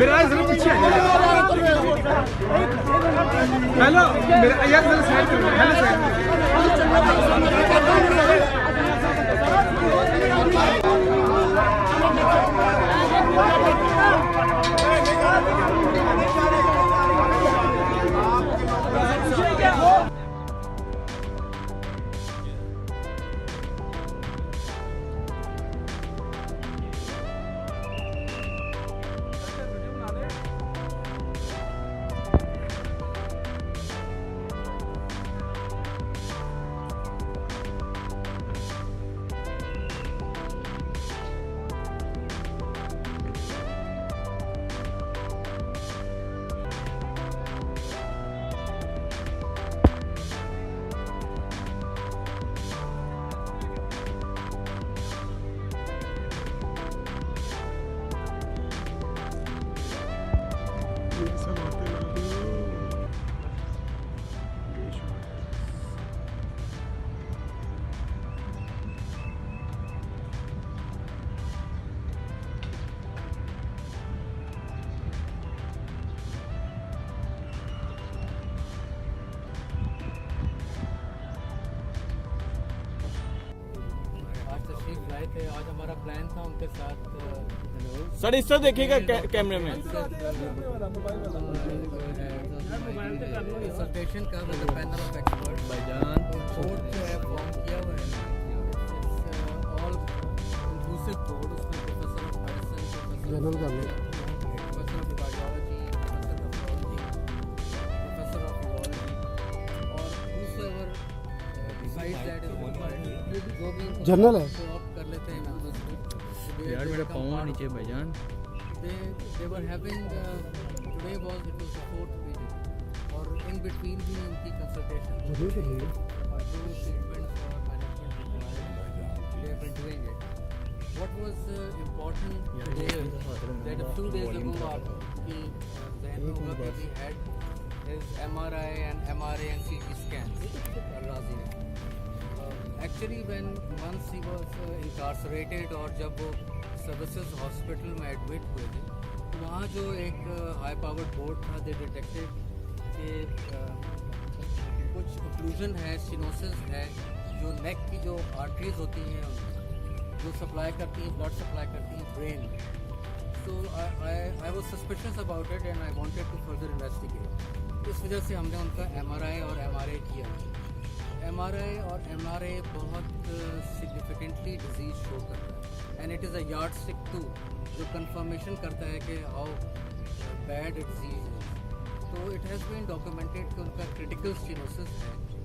मेरा जरा पीछे हेलो मेरा यार जरा साइड करो हेलो थे। आज हमारा प्लान था उनके साथ सर इस तरह देखिएगा कैमरे में कंसल्टेशन का मतलब पैनल ऑफ एक्सपर्ट भाईजान बोर्ड जो है फॉर्म किया हुआ है ऑल इंक्लूसिव बोर्ड उसमें professor of medicine professor of cardiology professor of urology और दूसरे डिसाइड दैट इज जो भी जनरल है कर लेते हैं मेंबर्स को यार मेरा पाँव नीचे भाईजान they were having today was it was the fourth meeting और in between भी उनकी consultation और जो treatment और management required they have been doing it. What was important today that a few days ago आपकी ज़हन में होगा कि we had is MRI and MRA and CT scans राजी ने actually when once he was incarcerated और जब वो सर्विसेज हॉस्पिटल में एडमिट हुए थे तो वहाँ जो एक हाई पावर्ड बोर्ड था दे डिटेक्टेड कि कुछ ओक्लूजन है स्टेनोसिस है जो नेक की जो आर्टरीज होती हैं जो सप्लाई करती हैं ब्लड सप्लाई करती हैं ब्रेन तो I was suspicious about it and I wanted to further investigate इस वजह से हमने उनका MRI और MRA किया MRI और MRA बहुत सिग्निफिकेंटली डिजीज शो करता है and it is a yardstick to जो कंफर्मेशन करता है कि हाउ बैड डिजीज है तो इट हैज़ बीन डॉक्यूमेंटेड कि उनका क्रिटिकल स्टेनोसिस है